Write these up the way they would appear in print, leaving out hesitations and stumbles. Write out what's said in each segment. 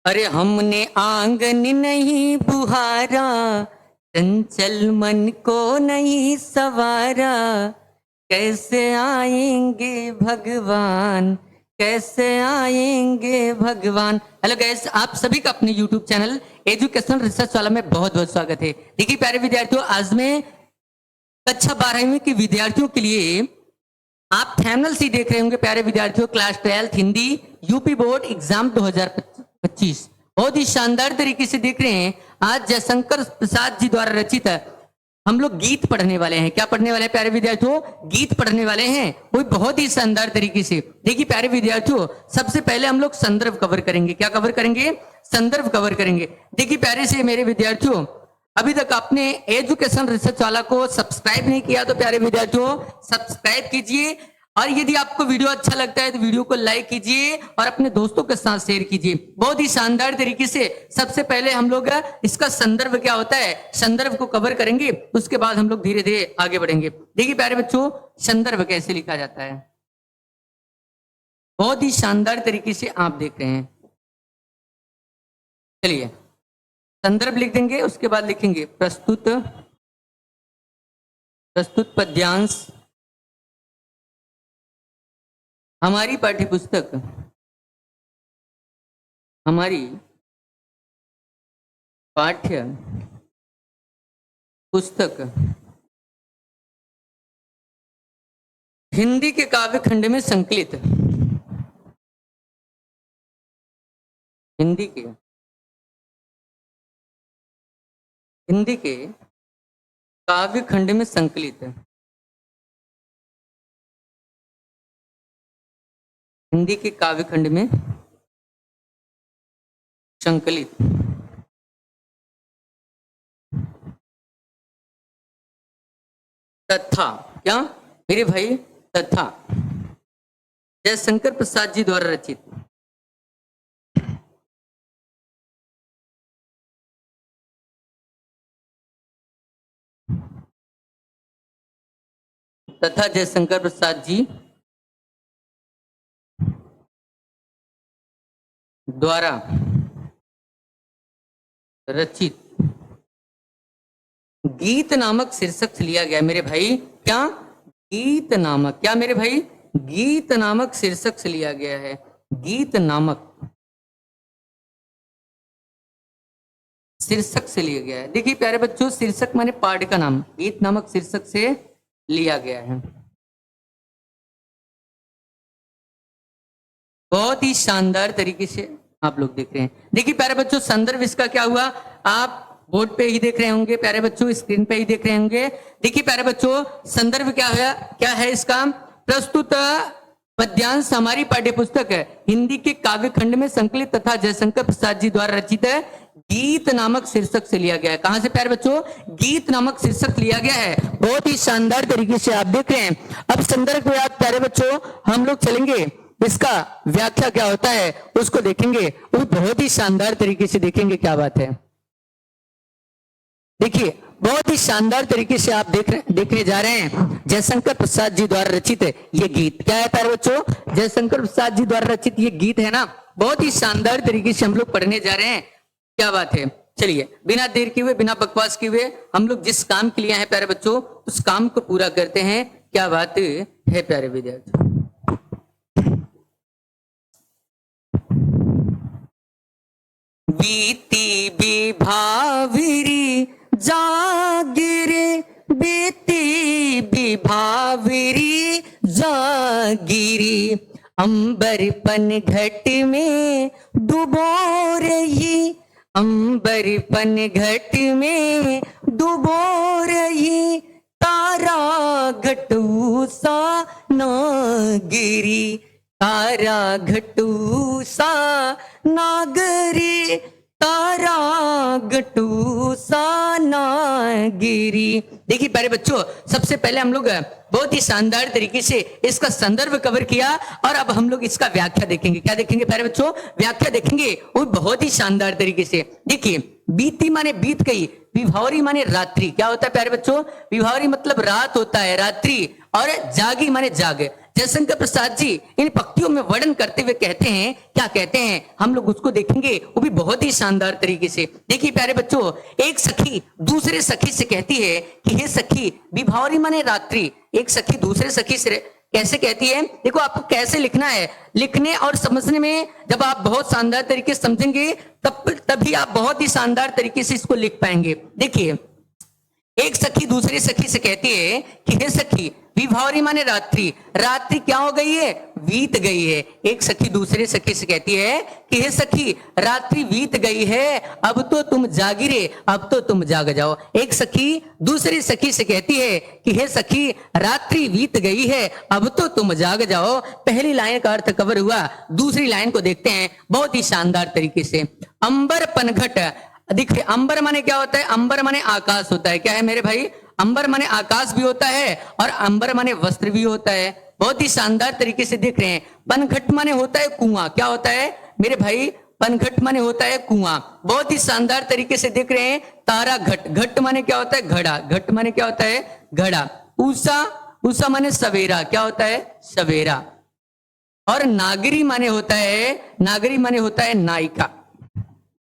अरे हमने आंगन नहीं बुहारा, चंचल मन को नहीं सवारा, कैसे आएंगे भगवान, कैसे आएंगे भगवान। हेलो गाइस, आप सभी का अपने YouTube चैनल एजुकेशनल रिसर्च वाला में बहुत बहुत स्वागत है। देखिए प्यारे विद्यार्थियों, आज मैं कक्षा 12वीं के विद्यार्थियों के लिए आप थैमनल सी देख रहे होंगे। प्यारे विद्यार्थियों, class 12 Hindi UP board exam 2025 बहुत ही शानदार तरीके से देख रहे हैं। आज जयशंकर प्रसाद जी द्वारा रचित हम लोग गीत पढ़ने वाले हैं। क्या पढ़ने वाले हैं प्यारे विद्यार्थियों? गीत पढ़ने वाले हैं, वो बहुत ही शानदार तरीके से। देखिए प्यारे विद्यार्थियों, सबसे पहले हम लोग संदर्भ कवर करेंगे। क्या कवर करेंगे? संदर्भ कवर करेंगे। देखिए प्यारे से मेरे विद्यार्थियों, अभी तक आपने एजुकेशन रिसर्च वाला को सब्सक्राइब नहीं किया तो प्यारे विद्यार्थियों सब्सक्राइब कीजिए, और यदि आपको वीडियो अच्छा लगता है तो वीडियो को लाइक कीजिए और अपने दोस्तों के साथ शेयर कीजिए। बहुत ही शानदार तरीके से सबसे पहले हम लोग इसका संदर्भ क्या होता है, संदर्भ को कवर करेंगे, उसके बाद हम लोग धीरे धीरे आगे बढ़ेंगे। देखिए प्यारे बच्चों, संदर्भ कैसे लिखा जाता है, बहुत ही शानदार तरीके से आप देख रहे हैं। चलिए संदर्भ लिख देंगे, उसके बाद लिखेंगे प्रस्तुत पद्यांश। हमारी पाठ्यपुस्तक, हमारी पाठ्य पुस्तक हिंदी के काव्य खंड में संकलित, हिंदी के काव्य खंड में संकलित, हिंदी के काव्य खंड में संकलित तथा, क्या मेरे भाई, तथा जयशंकर प्रसाद जी द्वारा रचित, तथा जयशंकर प्रसाद जी द्वारा रचित गीत नामक शीर्षक से लिया गया। मेरे भाई क्या? गीत नामक, क्या मेरे भाई? गीत नामक शीर्षक से लिया गया है। गीत नामक शीर्षक से लिया गया है। देखिए प्यारे बच्चों, शीर्षक माने पाठ का नाम, गीत नामक शीर्षक से लिया गया है। बहुत ही शानदार तरीके से आप लोग देख रहे हैं। देखिए प्यारे बच्चों, संदर्भ इसका क्या हुआ, आप बोर्ड पे ही देख रहे होंगे, प्यारे बच्चों स्क्रीन पे ही देख रहे होंगे। देखिए प्यारे बच्चों, संदर्भ क्या है इसका? प्रस्तुत पद्यांश हमारी पाठ्यपुस्तक है हिंदी के काव्य खंड में संकलित तथा जयशंकर प्रसाद जी द्वारा रचित है, गीत नामक शीर्षक से लिया गया है। कहां से प्यारे बच्चों? गीत नामक शीर्षक लिया गया है। बहुत ही शानदार तरीके से आप देख रहे हैं। अब संदर्भ के बाद प्यारे बच्चों हम लोग चलेंगे, इसका व्याख्या क्या होता है उसको देखेंगे, वो बहुत ही शानदार तरीके से देखेंगे। क्या बात है, देखिए बहुत ही शानदार तरीके से आप देखने जा रहे हैं। जयशंकर प्रसाद जी द्वारा रचित ये गीत क्या है प्यारे बच्चों? जयशंकर प्रसाद जी द्वारा रचित ये गीत है ना। बहुत ही शानदार तरीके से हम लोग पढ़ने जा रहे हैं। क्या बात है, चलिए बिना देर किए हुए, बिना बकवास किए हुए हम लोग जिस काम के लिए हैं प्यारे बच्चों, उस काम को पूरा करते हैं। क्या बात है प्यारे विद्यार्थी? बीती विभावरी जागिरे, बीती विभावरी जागिरी, अंबरपन घट में डुबो रही, अंबरपन घट में डुबो रही, तारा घटू सा ना गिरी, तारा घटू सा नागरी, तारा घटू सा नागिरी। देखिए प्यारे बच्चों, सबसे पहले हम लोग बहुत ही शानदार तरीके से इसका संदर्भ कवर किया, और अब हम लोग इसका व्याख्या देखेंगे। क्या देखेंगे प्यारे बच्चों? व्याख्या देखेंगे, वो बहुत ही शानदार तरीके से। देखिए बीती माने बीत गई, विभावरी माने रात्रि। क्या होता है प्यारे बच्चों? विभावरी मतलब रात होता है, रात्रि, और जागी माने जाग। जयशंकर प्रसाद जी इन पंक्तियों में वर्णन करते हुए कहते हैं, क्या कहते हैं हम लोग उसको देखेंगे, वो भी बहुत ही शानदार तरीके से। देखिए प्यारे बच्चों, एक सखी दूसरे सखी से कहती है कि हे सखी विभावरी माने रात्रि। एक सखी दूसरे सखी से कैसे कहती है, देखो आपको कैसे लिखना है, लिखने और समझने में जब आप बहुत शानदार तरीके से समझेंगे तभी आप बहुत ही शानदार तरीके से इसको लिख पाएंगे। देखिए एक सखी दूसरी सखी से कहती है कि हे सखी विभावरी माने रात्रि, रात्रि क्या हो गई है, बीत गई है। एक सखी दूसरे सखी से कहती है कि हे सखी रात्रि बीत गई है, अब तो तुम जागी रे, अब तो तुम जाग जाओ। एक सखी दूसरी सखी से कहती है कि हे सखी रात्रि बीत गई है, अब तो तुम जाग जाओ। पहली लाइन का अर्थ कवर हुआ, दूसरी लाइन को देखते हैं बहुत ही शानदार तरीके से। अंबर पनघट, देखिए अंबर माने क्या होता है, अंबर माने आकाश होता है। क्या है मेरे भाई, अंबर माने आकाश भी होता है और अंबर माने वस्त्र भी होता है। बहुत ही शानदार तरीके से देख रहे हैं। पनघट माने होता है कुआं, क्या होता है मेरे भाई, पनघट माने होता है कुआं। बहुत ही शानदार तरीके से देख रहे हैं। तारा घट, घट माने क्या होता है घड़ा, घट माने क्या होता है घड़ा। उषा, उषा माने सवेरा, क्या होता है सवेरा। और नागरी माने होता है, नागरी माने होता है नायिका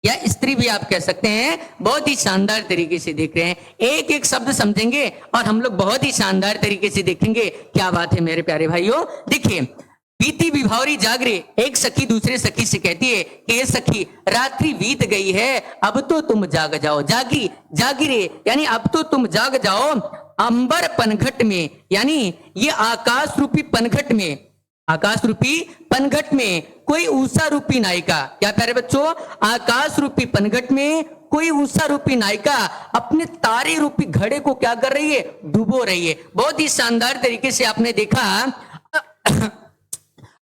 या स्त्री भी आप कह सकते हैं। बहुत ही शानदार तरीके से देख रहे हैं, एक एक शब्द समझेंगे और हम लोग बहुत ही शानदार तरीके से देखेंगे। क्या बात है मेरे प्यारे भाइयों। देखिए बीती विभावरी जागरे, एक सखी दूसरे सखी से कहती है कि ये सखी रात्रि बीत गई है, अब तो तुम जाग जाओ। जागी, जागी रे यानी अब तो तुम जाग जाओ। अंबर पनघट में यानी ये आकाश रूपी पनघट में, आकाश रूपी पनघट में कोई उषा रूपी नायिका, क्या प्यारे बच्चों, आकाश रूपी पनघट में कोई उषा रूपी नायिका अपने तारे रूपी घड़े को क्या कर रही है, डुबो रही है। बहुत ही शानदार तरीके से आपने देखा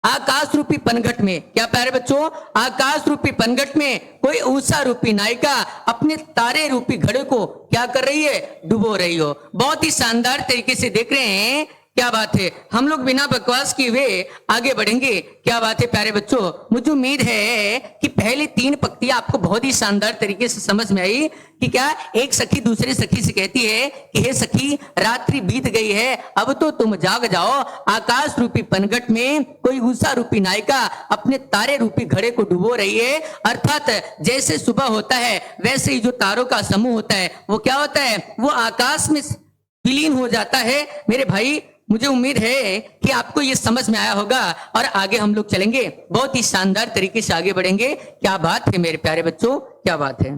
आकाश रूपी पनघट में, क्या प्यारे बच्चों, आकाश रूपी पनघट में कोई उषा रूपी नायिका अपने तारे रूपी घड़े को क्या कर रही है, डुबो रही हो। बहुत ही शानदार तरीके से देख रहे हैं। क्या बात है, हम लोग बिना बकवास किए हुए आगे बढ़ेंगे। क्या बात है प्यारे बच्चों, मुझे उम्मीद है कि पहले 3 पंक्तियां आपको बहुत ही शानदार तरीके से समझ में आई कि क्या एक सखी दूसरी सखी से कहती है कि हे सखी रात्रि बीत गई है, अब तो तुम जाग जाओ। आकाश रूपी पनघट में कोई उषा रूपी नायिका अपने तारे रूपी घड़े को डुबो रही है। अर्थात जैसे सुबह होता है वैसे ही जो तारों का समूह होता है वो क्या होता है, वो आकाश में विलीन हो जाता है। मेरे भाई मुझे उम्मीद है कि आपको ये समझ में आया होगा और आगे हम लोग चलेंगे, बहुत ही शानदार तरीके से आगे बढ़ेंगे। क्या बात है मेरे प्यारे बच्चों, क्या बात है।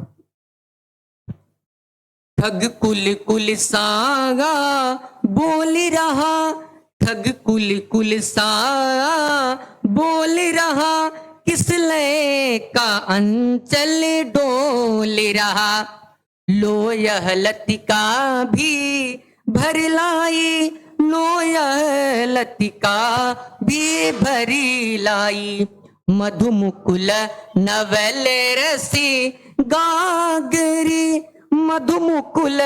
ठग कुल कुल सागा बोल रहा, ठग कुल कुल सा बोल रहा, किस लय का अंचल डोल रहा। लो यह लतिका भी भर लाई, लो यह लतिका भी भरी लाई। मधुमुकुल नवल रसी गागरी, मधुमुकुल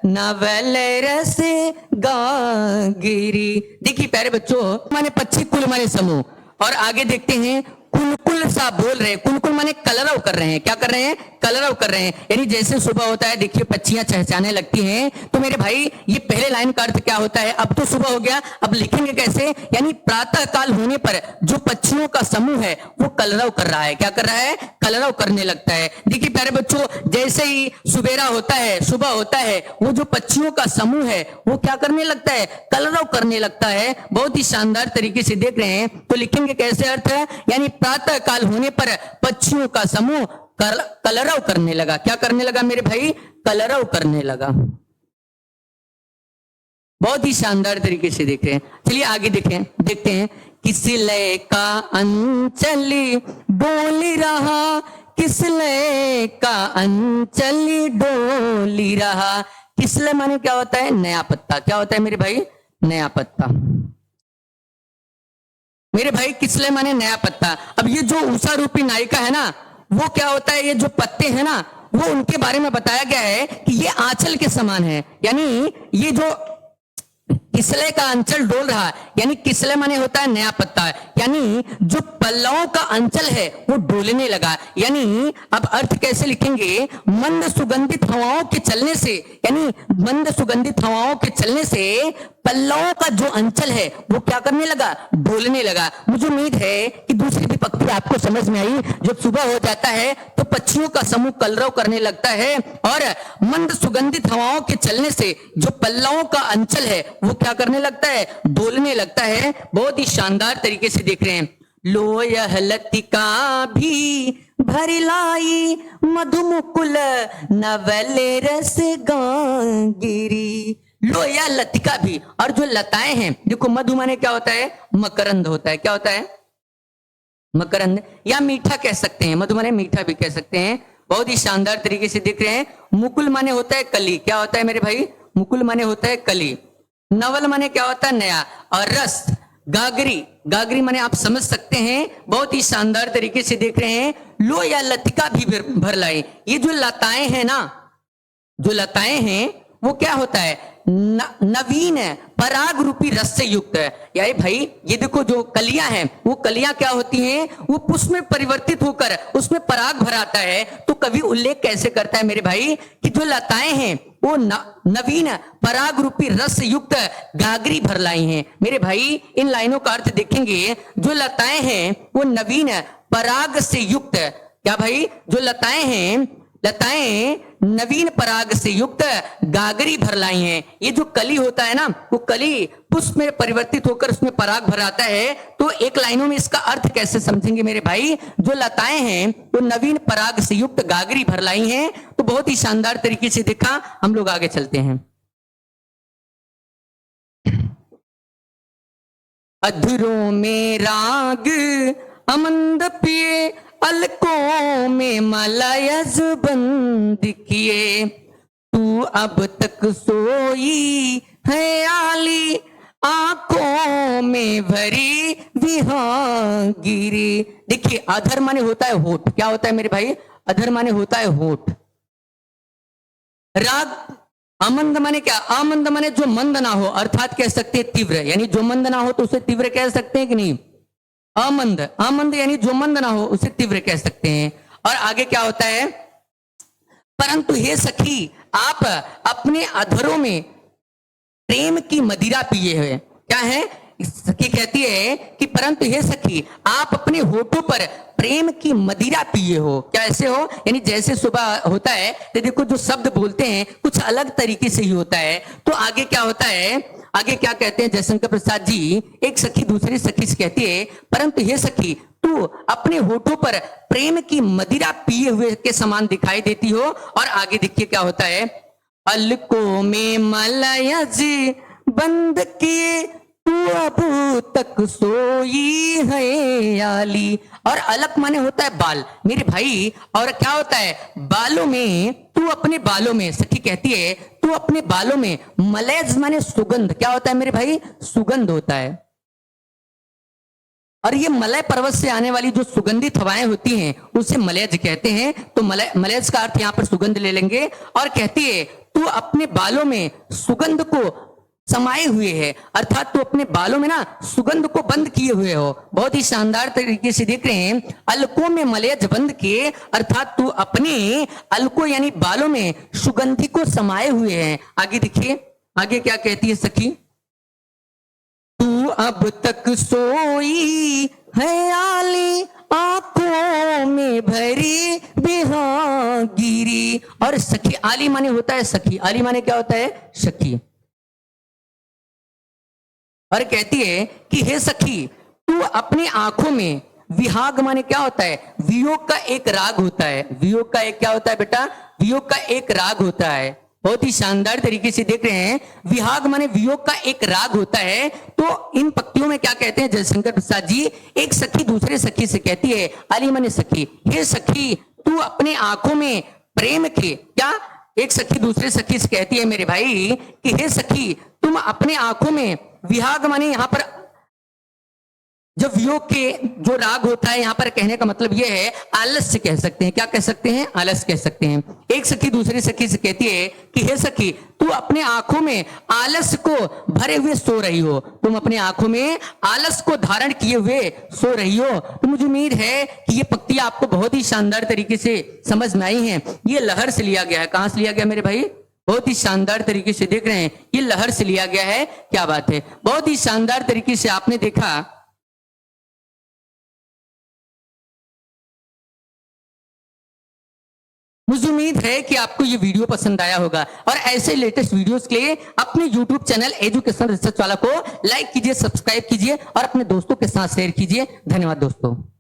नवल रसे गागरी। देखिए प्यारे बच्चों, माने पक्षी कुल माने समूह, और आगे देखते हैं कुलकुल सा बोल रहे हैं। कुलकुल माने कलरव कर रहे हैं, क्या कर रहे हैं, कलरव कर रहे हैं। यानी जैसे सुबह होता है देखिए पक्षियां चहचहाने लगती हैं, तो मेरे भाई ये पहले लाइन का अर्थ क्या होता है, अब तो सुबह हो गया, अब लिखेंगे कैसे, यानी प्रातः काल होने पर जो पक्षियों का समूह है वो कलरव कर रहा है। क्या कर रहा है, कलरव करने लगता है। देखिए प्यारे बच्चों, जैसे ही सुबेरा होता है, सुबह होता है, वो जो पक्षियों का समूह है वो क्या करने लगता है, कलरव करने लगता है। बहुत ही शानदार तरीके से देख रहे हैं, तो लिखेंगे कैसे अर्थ है, यानी प्रातः काल होने पर पक्षियों का समूह कलरव करने लगा। क्या करने लगा मेरे भाई, कलरव करने लगा। बहुत ही शानदार तरीके से देख रहे हैं। चलिए आगे देखें, देखते हैं। किस लय का अंचली डोल रहा, किस लय का अंचली डोली रहा। किस लय माने क्या होता है, नया पत्ता। क्या होता है मेरे भाई, नया पत्ता। मेरे भाई किसले माने नया पत्ता। अब ये जो उषा रूपी नायिका है ना, वो क्या होता है, ये जो पत्ते हैं ना, वो उनके बारे में बताया गया है कि ये आंचल के समान है। यानी ये जो किसले का अंचल डोल रहा, यानी किसले माने होता है नया पत्ता, यानी जो पल्लवों का अंचल है वो डोलने लगा। यानी अब अर्थ कैसे लिखेंगे, मंद सुगंधित हवाओं के चलने से, यानी मंद सुगंधित हवाओं के चलने से पल्लवों का जो अंचल है वो क्या करने लगा, डोलने लगा। मुझे उम्मीद है कि दूसरी विभक्ति आपको समझ में आई। जब सुबह हो जाता है तो पक्षियों का समूह कलरव करने लगता है और मंद सुगंधित हवाओं के चलने से जो पल्लवों का अंचल है वो क्या करने लगता है, डोलने लगता है। बहुत ही शानदार तरीके से देख रहे हैं। लो यह लतिका भी भरी लाई मधुमुकुल नवले रस गांगिरी। लो या लतिका भी, और जो लताएं हैं, देखो मधु माने क्या होता है, मकरंद होता है। क्या होता है, मकरंद, या मीठा कह सकते हैं, मधु माने मीठा भी कह सकते हैं। बहुत ही शानदार तरीके से देख रहे हैं। मुकुल माने होता है कली। क्या होता है मेरे भाई, मुकुल माने होता है कली। नवल माने क्या होता है, नया। और रस, गागरी, गागरी माने आप समझ सकते हैं। बहुत ही शानदार तरीके से देख रहे हैं। लो या लतिका भी भर लाई, ये जो लताएं हैं ना, जो लताएं हैं वो क्या होता है, नवीन है, पराग रूपी रस से युक्त है। यानी भाई ये देखो जो कलियां हैं वो कलियां क्या होती हैं, वो पुष्प में परिवर्तित होकर उसमें पराग भराता है। तो कवि उल्लेख कैसे करता है मेरे भाई कि जो लताएं हैं वो नवीन पराग रूपी रस से युक्त गागरी भर लाई हैं। मेरे भाई इन लाइनों का अर्थ देखेंगे, जो लताएं हैं वो नवीन पराग से युक्त, क्या भाई, जो लताएं हैं, लताएं नवीन पराग से युक्त गागरी भर लाई हैं। ये जो कली होता है ना, वो कली पुष्प में परिवर्तित होकर उसमें पराग भराता है। तो एक लाइनों में इसका अर्थ कैसे समझेंगे मेरे भाई, जो लताएं हैं वो नवीन पराग से युक्त गागरी भर लाई हैं। तो बहुत ही शानदार तरीके से देखा। हम लोग आगे चलते हैं। अधरों में राग अमंद पिए, अलकों में मलयज बंद किए, तू अब तक सोई है आली, आंखों में भरी विहांगिरी। देखिए अधर माने होता है होठ। क्या होता है मेरे भाई, अधर माने होता है होठ। राग अमंद माने क्या, आमंद माने जो मंद ना हो, अर्थात कह सकते हैं तीव्र, यानी जो मंद ना हो तो उसे तीव्र कह सकते हैं कि नहीं। आमंद, आमंद यानी जो मंद ना हो उसे तीव्र कह सकते हैं। और आगे क्या होता है, परंतु हे सखी आप अपने अधरों में प्रेम की मदिरा पिए हुए। क्या है, सखी कहती है कि परंतु हे सखी आप अपने होठों पर प्रेम की मदिरा पिए हो। क्या ऐसे हो, यानी जैसे सुबह होता है तो देखो जो शब्द बोलते हैं कुछ अलग तरीके से ही होता है। तो आगे क्या होता है, आगे क्या कहते हैं जयशंकर प्रसाद जी, एक सखी दूसरी सखी से कहती है परंतु हे सखी तू अपने होठों पर प्रेम की मदिरा पिए हुए के समान दिखाई देती हो। और आगे देखिए क्या होता है, अलकों में मलयज बंद किए, तू अब तक सोई है आली। और अलक माने होता है बाल मेरे भाई। और क्या होता है, बालों में, तू अपने बालों में, सखी कहती है तू अपने बालों में, मलयज माने सुगंध। क्या होता है मेरे भाई, सुगंध होता है। और ये मलय पर्वत से आने वाली जो सुगंधित हवाएं होती हैं उसे मलयज कहते हैं। तो मलयज का अर्थ यहां पर सुगंध ले लेंगे। और कहती है तू अपने बालों में सुगंध को समाये हुए है, अर्थात तू अपने बालों में ना सुगंध को बंद किए हुए हो। बहुत ही शानदार तरीके से देख रहे हैं। अलकों में मलयज बंद किए, अर्थात तू अपने अलकों यानी बालों में सुगंधि को समाये हुए हैं। आगे देखिए, आगे क्या कहती है सखी, तू अब तक सोई है आली, आंखों में भरी विहांगिरी। और सखी, आली माने होता है सखी, आली माने क्या होता है, सखी। और कहती है कि हे सखी तू अपनी आंखों में, विहाग माने क्या होता है, वियोग का एक राग होता है। वियोग का एक क्या होता है बेटा, वियोग का एक राग होता है। बहुत ही शानदार तरीके से देख रहे हैं। विहाग माने वियोग का एक राग होता है। तो इन पंक्तियों में क्या कहते हैं जयशंकर प्रसाद जी, एक सखी दूसरे सखी से कहती है, आली माने सखी, हे सखी तू अपने आंखों में प्रेम के, क्या, एक सखी दूसरे सखी से कहती है मेरे भाई कि हे सखी तुम अपने आंखों में, विहाग माने यहां पर जब वियोग के जो राग होता है, यहां पर कहने का मतलब यह है आलस्य कह सकते हैं। क्या कह सकते हैं? आलस्य कह सकते हैं। एक सखी दूसरी सखी से कहती है कि हे सखी, तू अपने आंखों में आलस्य को भरे हुए सो रही हो, तुम अपने आंखों में आलस्य को धारण किए हुए सो रही हो। तो मुझे उम्मीद है कि ये पंक्तियां आपको बहुत ही शानदार तरीके से समझ में आई हैं। ये लहर से लिया गया है। कहां से लिया गया मेरे भाई? बहुत ही शानदार तरीके से देख रहे हैं, ये लहर से लिया गया है। क्या बात है, बहुत ही शानदार तरीके से आपने देखा। मुझे उम्मीद है कि आपको ये वीडियो पसंद आया होगा और ऐसे लेटेस्ट वीडियोस के लिए अपने YouTube चैनल एजुकेशन रिसर्च वाला को लाइक कीजिए, सब्सक्राइब कीजिए और अपने दोस्तों के साथ शेयर कीजिए। धन्यवाद दोस्तों।